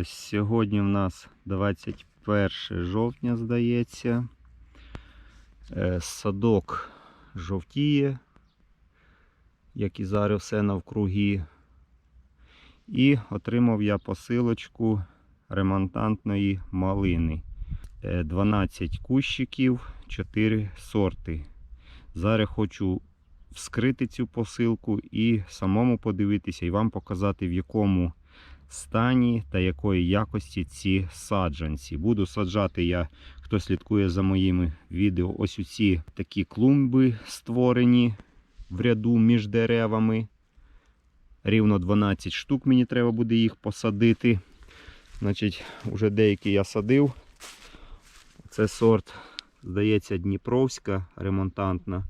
Сьогодні в нас 21 жовтня, здається. Садок жовтіє, як і зараз все навкруги. І отримав я посилочку ремонтантної малини. 12 кущиків, 4 сорти. Зараз хочу вскрити цю посилку і самому подивитися, і вам показати, в якому стані та якої якості ці саджанці. Буду саджати я, хто слідкує за моїми відео, ось у ці такі клумби створені в ряду між деревами. Рівно 12 штук мені треба буде їх посадити. Значить, вже деякі я садив. Це сорт, здається, Дніпровська, ремонтантна.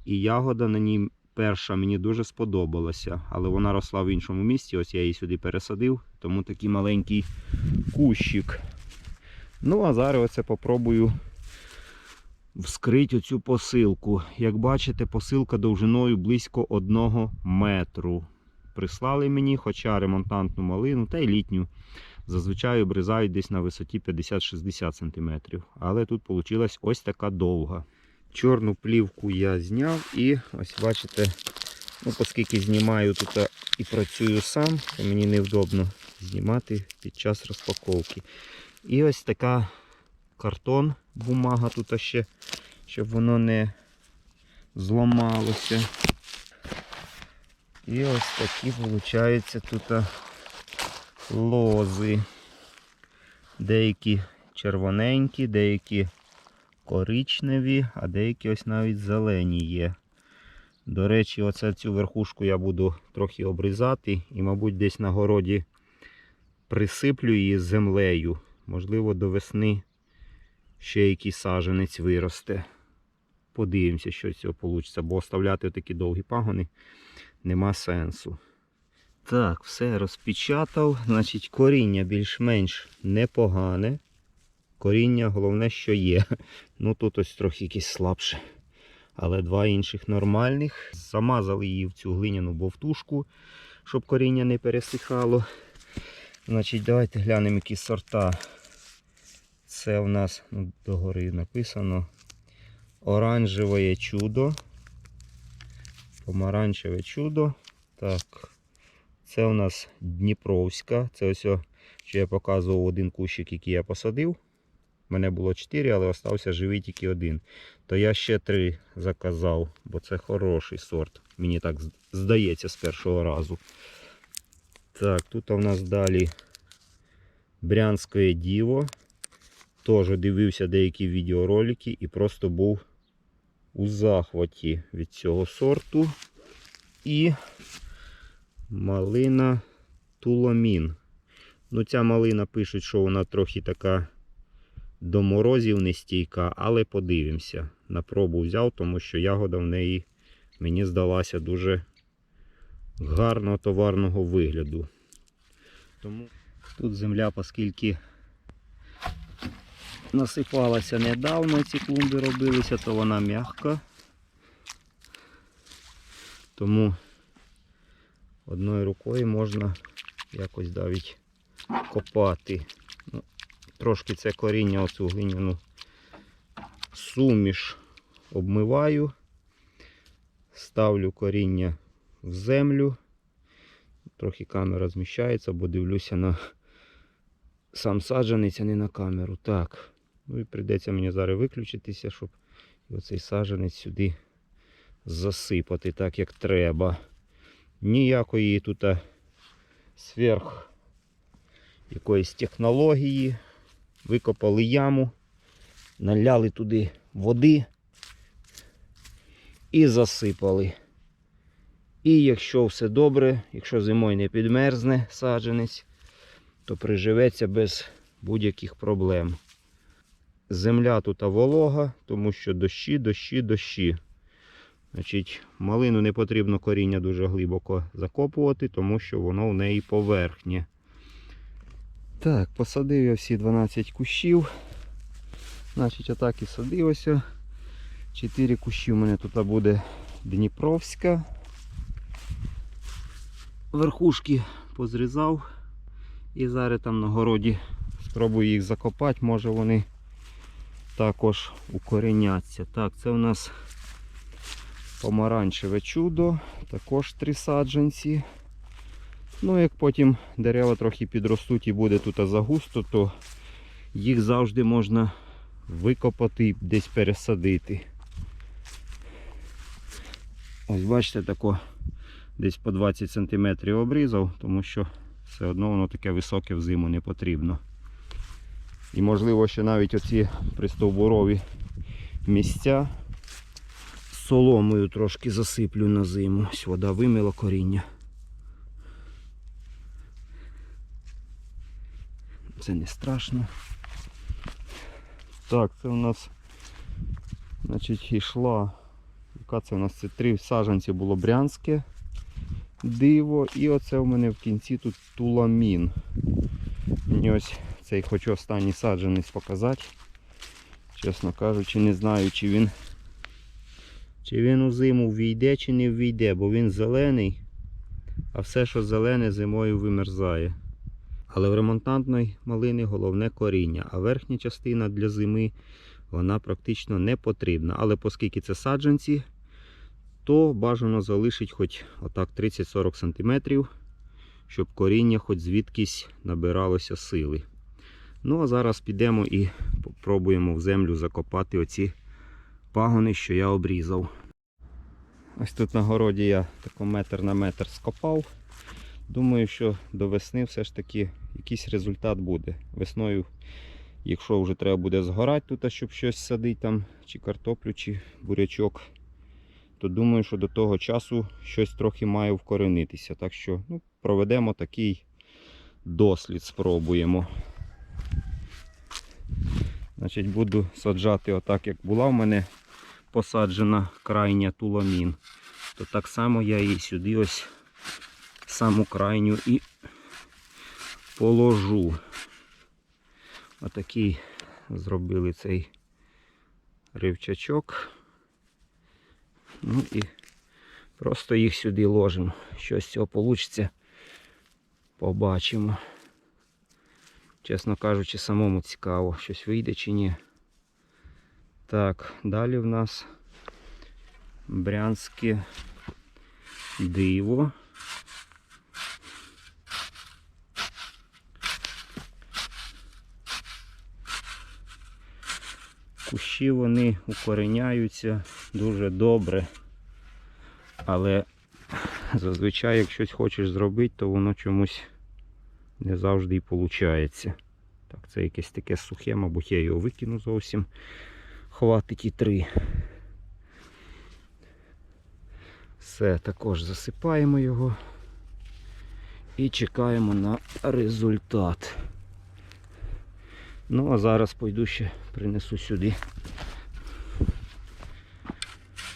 І ягода на ній перша мені дуже сподобалася, але вона росла в іншому місці, ось я її сюди пересадив, тому такий маленький кущик. Ну, а зараз оце попробую вскрити оцю посилку. Як бачите, посилка довжиною близько 1 метру. Прислали мені, хоча ремонтантну малину, та й літню, зазвичай обрізають десь на висоті 50-60 см. Але тут вийшла ось така довга. Чорну плівку я зняв і ось бачите, ну, оскільки знімаю тут і працюю сам, то мені невдобно знімати під час розпаковки. І ось така картон, бумага тут ще, щоб воно не зламалося. І ось такі, виходить, тут лози. Деякі червоненькі, деякі коричневі, а деякі ось навіть зелені є. До речі, оце цю верхушку я буду трохи обрізати і, мабуть, десь на городі присиплю її землею. Можливо, до весни ще якийсь саджанець виросте. Подивимося, що з цього вийде, бо оставляти такі довгі пагони нема сенсу. Так, все розпечатав. Значить, коріння більш-менш непогане. Коріння, головне, що є. Ну, тут ось трохи якесь слабше. Але два інших нормальних. Замазали її в цю глиняну бовтушку, щоб коріння не пересихало. Значить, давайте глянемо, які сорта. Це у нас, ну, догори написано, оранжеве чудо, помаранчеве чудо. Так, це у нас Дніпровська. Це ось, що я показував, один кущик, який я посадив. У мене було 4, але залишився живий тільки 1. То я ще 3 заказав, бо це хороший сорт. Мені так здається з першого разу. Так, тут у нас далі Брянське Діво. Теж дивився деякі відеоролики і просто був у захваті від цього сорту. І малина Туламін. Ну, ця малина пишуть, що вона трохи така до морозів нестійка, але подивимося. На пробу взяв, тому що ягода в неї мені здалася дуже гарного товарного вигляду. Тому тут земля, оскільки насипалася недавно, ці клумби робилися, то вона м'яка. Тому одною рукою можна якось навіть копати. Ну, трошки це коріння, оцю глиняну суміш обмиваю, ставлю коріння в землю. Трохи камера зміщається, бо дивлюся на сам саджанець, а не на камеру. Так, ну і прийдеться мені зараз виключитися, щоб оцей саджанець сюди засипати так, як треба. Ніякої тут сверх якоїсь технології. Викопали яму, наляли туди води і засипали. І якщо все добре, якщо зимою не підмерзне саджанець, то приживеться без будь-яких проблем. Земля тут волога, тому що дощі. Значить, малину не потрібно коріння дуже глибоко закопувати, тому що воно в неї поверхнє. Так, посадив я всі 12 кущів. Значить, отак і садилося. 4 кущі у мене тут буде Дніпровська. Верхушки позрізав І зараз там на городі спробую їх закопати, може вони також укореняться. Так, це у нас помаранчеве чудо, також 3 саджанці. Ну, як потім дерева трохи підростуть і буде тут загусто, то їх завжди можна викопати і десь пересадити. Ось бачите, тако десь по 20 см обрізав, тому що все одно воно таке високе в зиму не потрібно. І можливо ще навіть оці пристовбурові місця соломою трошки засиплю на зиму. Ось вода вимила коріння. Це не страшно. Так, це у нас, значить, йшла. Яка це у нас? Це 3 саджанці було брянське диво. І оце у мене в кінці тут туламін. Мені ось цей хочу останній саджанець показати. Чесно кажучи, не знаю, чи він у зиму ввійде, чи не ввійде, бо він зелений, а все, що зелене, зимою вимерзає. Але в ремонтантної малини головне коріння, а верхня частина для зими, вона практично не потрібна. Але оскільки це саджанці, то бажано залишити хоч отак 30-40 см, щоб коріння хоч звідкись набиралося сили. Ну а зараз підемо і спробуємо в землю закопати оці пагони, що я обрізав. Ось тут на городі я тако метр на метр скопав. Думаю, що до весни все ж таки якийсь результат буде. Весною, якщо вже треба буде згорати тут, щоб щось садити там, чи картоплю, чи бурячок, то думаю, що до того часу щось трохи має вкоренитися. Так що проведемо такий дослід, спробуємо. Значить, буду саджати отак, як була в мене посаджена крайня туламін. То так само я її сюди ось саму крайню і положу. Отакий зробили цей ривчачок. Ну і просто їх сюди ложимо. Що з цього вийде, побачимо. Чесно кажучи, самому цікаво, щось вийде чи ні. Так, далі в нас брянське диво. Кущі вони укореняються дуже добре, але зазвичай, як щось хочеш зробити, то воно чомусь не завжди і виходить. Так, це якесь таке сухе, мабуть, я його викину зовсім. Хватить і 3. Все, також засипаємо його і чекаємо на результат. Ну, а зараз пойду ще принесу сюди.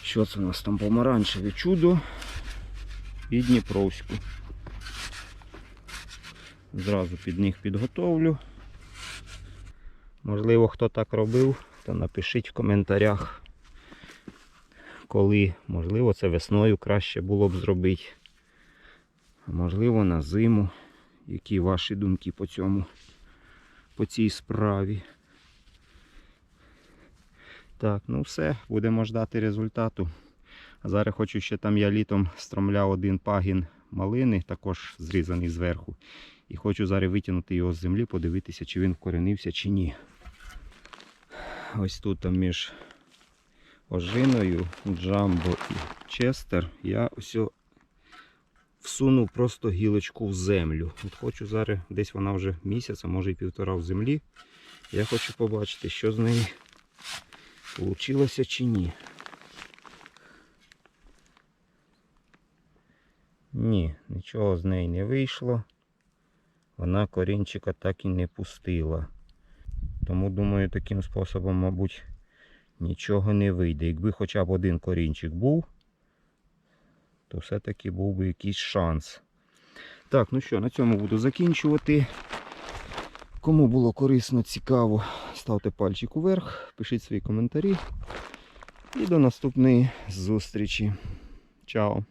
Що це у нас там? Помаранчеве чудо і Дніпровську. Зразу під них підготовлю. Можливо, хто так робив, то напишіть в коментарях, коли. Можливо, це весною краще було б зробити. А можливо, на зиму. Які ваші думки по цій справі. Так, ну все, будемо ждати результату. А зараз хочу ще там, я літом стромляв один пагін малини, також зрізаний зверху. І хочу зараз витягнути його з землі, подивитися, чи він вкоренився, чи ні. Ось тут там між ожиною, Джамбо і Честер, я ось всунув просто гілочку в землю. От хочу зараз, десь вона вже місяць, а може і 1,5 в землі. Я хочу побачити, що з неї вийшло чи ні. Ні, нічого з неї не вийшло. Вона корінчика так і не пустила. Тому, думаю, таким способом, мабуть, нічого не вийде. Якби хоча б один корінчик був, то все-таки був би якийсь шанс. Так, ну що, на цьому буду закінчувати. Кому було корисно, цікаво, ставте пальчик уверх, пишіть свої коментарі. І до наступної зустрічі. Чао!